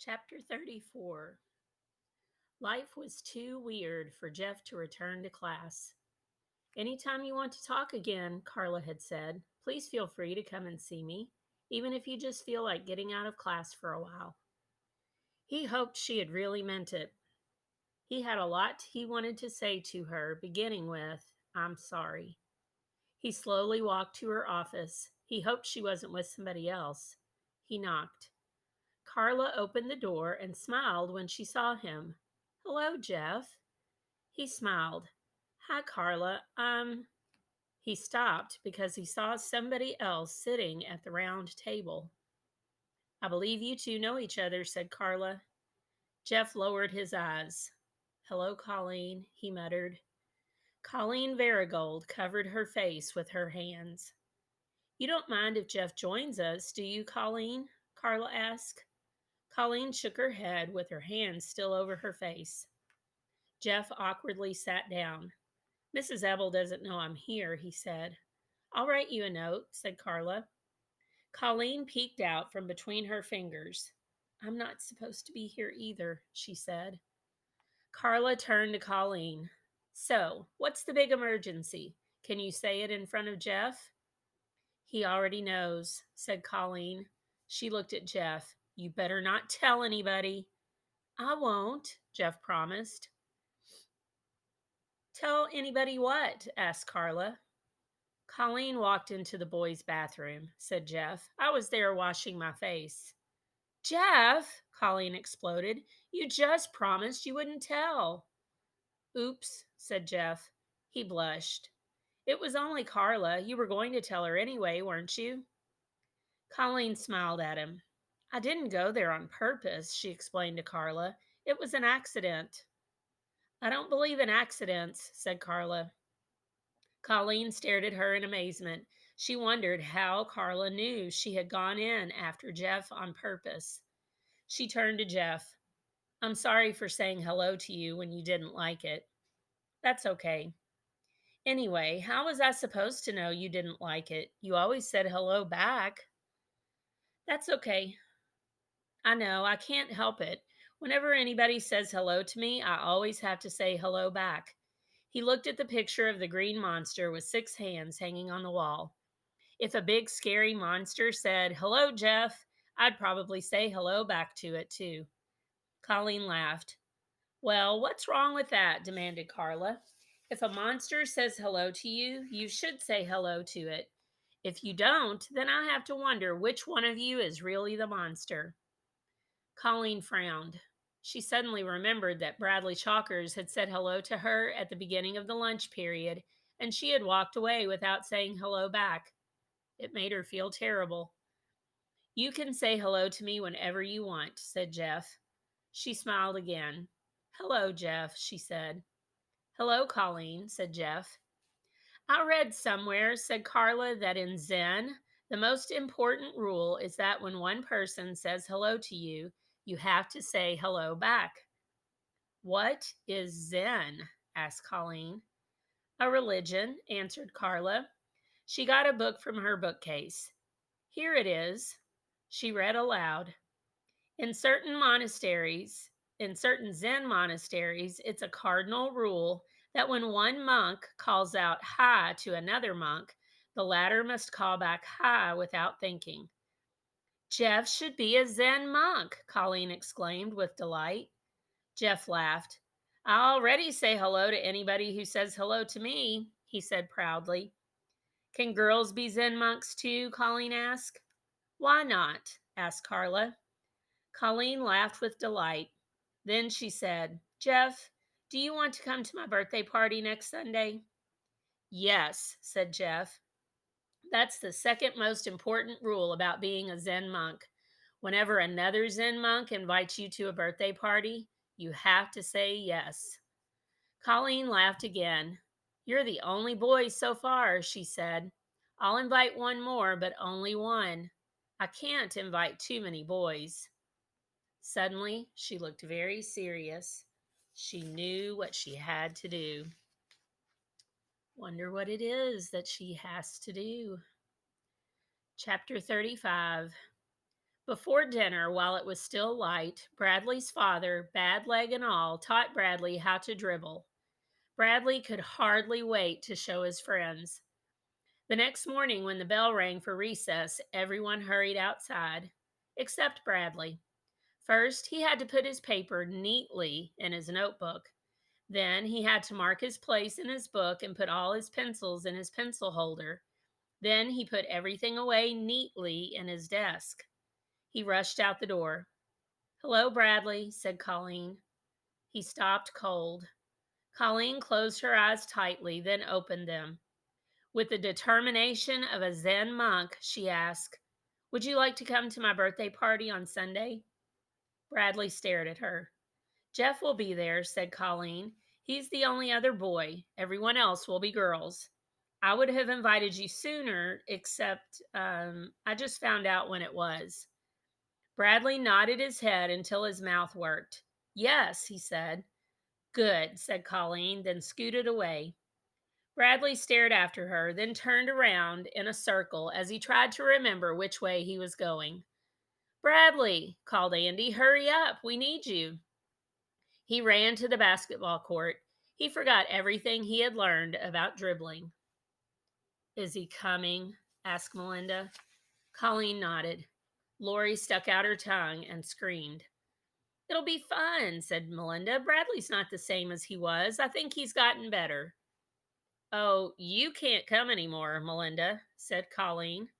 Chapter 34. Life was too weird for Jeff to return to class. Anytime you want to talk again, Carla had said, please feel free to come and see me, even if you just feel like getting out of class for a while. He hoped she had really meant it. He had a lot he wanted to say to her, beginning with, I'm sorry. He slowly walked to her office. He hoped she wasn't with somebody else. He knocked. Carla opened the door and smiled when she saw him. Hello, Jeff. He smiled. Hi, Carla. He stopped because he saw somebody else sitting at the round table. I believe you two know each other, said Carla. Jeff lowered his eyes. Hello, Colleen, he muttered. Colleen Varigold covered her face with her hands. You don't mind if Jeff joins us, do you, Colleen? Carla asked. Colleen shook her head with her hands still over her face. Jeff awkwardly sat down. Mrs. Ebel doesn't know I'm here, he said. I'll write you a note, said Carla. Colleen peeked out from between her fingers. I'm not supposed to be here either, she said. Carla turned to Colleen. So, what's the big emergency? Can you say it in front of Jeff? He already knows, said Colleen. She looked at Jeff. You better not tell anybody. I won't, Jeff promised. Tell anybody what? Asked Carla. Colleen walked into the boys' bathroom, said Jeff. I was there washing my face. Jeff, Colleen exploded, you just promised you wouldn't tell. Oops, said Jeff. He blushed. It was only Carla. You were going to tell her anyway, weren't you? Colleen smiled at him. I didn't go there on purpose, she explained to Carla. It was an accident. I don't believe in accidents, said Carla. Colleen stared at her in amazement. She wondered how Carla knew she had gone in after Jeff on purpose. She turned to Jeff. I'm sorry for saying hello to you when you didn't like it. That's okay. Anyway, how was I supposed to know you didn't like it? You always said hello back. That's okay. I know, I can't help it. Whenever anybody says hello to me, I always have to say hello back. He looked at the picture of the green monster with 6 hands hanging on the wall. If a big scary monster said, hello, Jeff, I'd probably say hello back to it too. Colleen laughed. Well, what's wrong with that? Demanded Carla. If a monster says hello to you, you should say hello to it. If you don't, then I have to wonder which one of you is really the monster. Colleen frowned. She suddenly remembered that Bradley Chalkers had said hello to her at the beginning of the lunch period, and she had walked away without saying hello back. It made her feel terrible. You can say hello to me whenever you want, said Jeff. She smiled again. Hello, Jeff, she said. Hello, Colleen, said Jeff. I read somewhere, said Carla, that in Zen, the most important rule is that when one person says hello to you, you have to say hello back. What is Zen? Asked Colleen. A religion, answered Carla. She got a book from her bookcase. Here it is. She read aloud. In certain monasteries, in certain Zen monasteries, it's a cardinal rule that when one monk calls out hi to another monk, the latter must call back hi without thinking. Jeff should be a Zen monk, Colleen exclaimed with delight. Jeff laughed. I already say hello to anybody who says hello to me, he said proudly. Can girls be Zen monks too? Colleen asked. Why not? Asked Carla. Colleen laughed with delight. Then she said, Jeff, do you want to come to my birthday party next Sunday? Yes, said Jeff. That's the second most important rule about being a Zen monk. Whenever another Zen monk invites you to a birthday party, you have to say yes. Colleen laughed again. You're the only boy so far, she said. I'll invite one more, but only one. I can't invite too many boys. Suddenly, she looked very serious. She knew what she had to do. Wonder what it is that she has to do. Chapter 35. Before dinner, while it was still light, Bradley's father, bad leg and all, taught Bradley how to dribble. Bradley could hardly wait to show his friends. The next morning, when the bell rang for recess, everyone hurried outside, except Bradley. First, he had to put his paper neatly in his notebook. Then, he had to mark his place in his book and put all his pencils in his pencil holder. Then, he put everything away neatly in his desk. He rushed out the door. "Hello, Bradley," said Colleen. He stopped cold. Colleen closed her eyes tightly, then opened them. With the determination of a Zen monk, she asked, "Would you like to come to my birthday party on Sunday?" Bradley stared at her. "Jeff will be there," said Colleen. "He's the only other boy. Everyone else will be girls. I would have invited you sooner, except I just found out when it was." Bradley nodded his head until his mouth worked. "Yes," he said. "Good," said Colleen, then scooted away. Bradley stared after her, then turned around in a circle as he tried to remember which way he was going. "Bradley," called Andy, "hurry up. We need you." He ran to the basketball court. He forgot everything he had learned about dribbling. "Is he coming?" asked Melinda. Colleen nodded. Lori stuck out her tongue and screamed. "It'll be fun," said Melinda. "Bradley's not the same as he was. I think he's gotten better." "Oh, you can't come anymore, Melinda," said Colleen.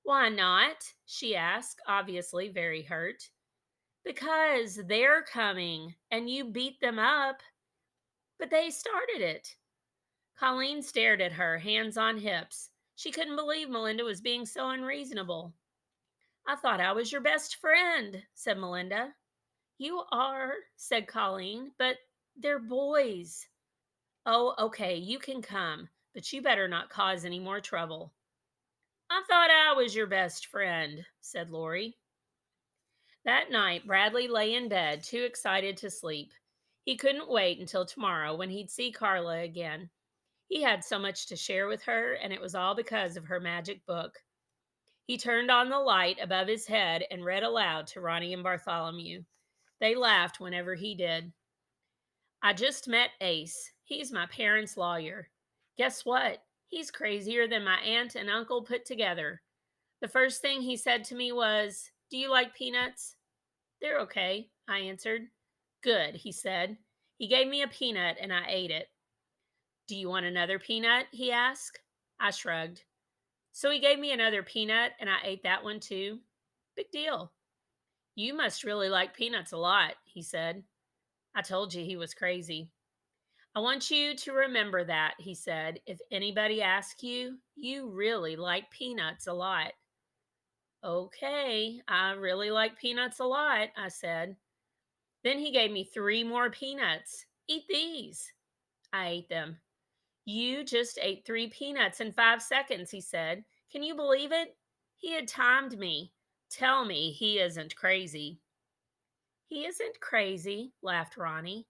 "Why not?" she asked, obviously very hurt. "Because they're coming, and you beat them up." "But they started it." Colleen stared at her, hands on hips. She couldn't believe Melinda was being so unreasonable. "I thought I was your best friend," said Melinda. "You are," said Colleen, "but they're boys." "Oh, okay, you can come, but you better not cause any more trouble." "I thought I was your best friend," said Lori. That night, Bradley lay in bed, too excited to sleep. He couldn't wait until tomorrow when he'd see Carla again. He had so much to share with her, and it was all because of her magic book. He turned on the light above his head and read aloud to Ronnie and Bartholomew. They laughed whenever he did. "I just met Ace. He's my parents' lawyer. Guess what? He's crazier than my aunt and uncle put together. The first thing he said to me was, 'Do you like peanuts?' 'They're okay,' I answered. 'Good,' he said. He gave me a peanut and I ate it. 'Do you want another peanut?' he asked. I shrugged. So he gave me another peanut and I ate that one too. Big deal. 'You must really like peanuts a lot,' he said. I told you he was crazy. 'I want you to remember that,' he said. 'If anybody asks you, you really like peanuts a lot.' 'Okay, I really like peanuts a lot,' I said. Then he gave me 3 more peanuts. 'Eat these.' I ate them. 'You just ate 3 peanuts in 5 seconds,' he said. Can you believe it? He had timed me. Tell me he isn't crazy." "He isn't crazy," laughed Ronnie.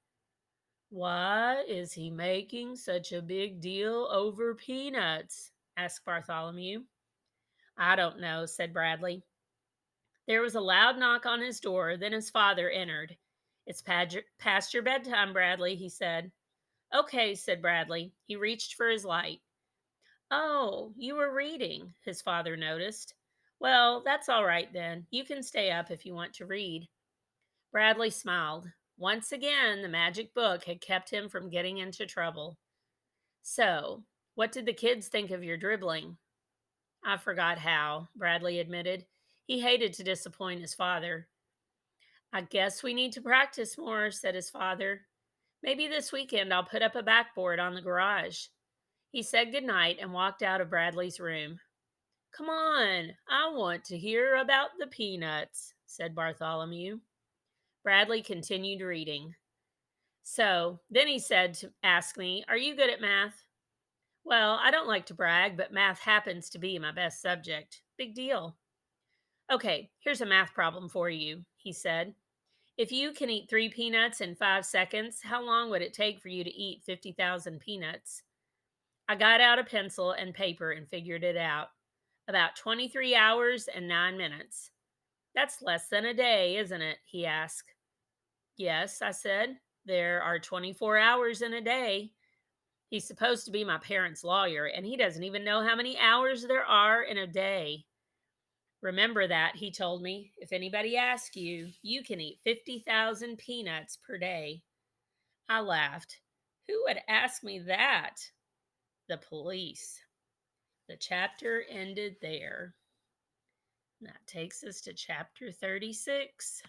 "Why is he making such a big deal over peanuts?" asked Bartholomew. "I don't know," said Bradley. There was a loud knock on his door, then his father entered. "It's past your bedtime, Bradley," he said. "Okay," said Bradley. He reached for his light. "Oh, you were reading," his father noticed. "Well, that's all right then. You can stay up if you want to read." Bradley smiled. Once again, the magic book had kept him from getting into trouble. "So, what did the kids think of your dribbling?" "I forgot how," Bradley admitted. He hated to disappoint his father. "I guess we need to practice more," said his father. "Maybe this weekend I'll put up a backboard on the garage." He said goodnight and walked out of Bradley's room. "Come on, I want to hear about the peanuts," said Bartholomew. Bradley continued reading. So then he said to ask me, "Are you good at math?" "Well, I don't like to brag, but math happens to be my best subject. Big deal." "Okay, here's a math problem for you," he said. "If you can eat 3 peanuts in 5 seconds, how long would it take for you to eat 50,000 peanuts?" I got out a pencil and paper and figured it out. About 23 hours and 9 minutes. That's less than a day, isn't it? He asked. Yes, I said. There are 24 hours in a day. He's supposed to be my parents' lawyer, and he doesn't even know how many hours there are in a day. Remember that, he told me. If anybody asks you, you can eat 50,000 peanuts per day. I laughed. Who would ask me that? The police. The chapter ended there. That takes us to chapter 36.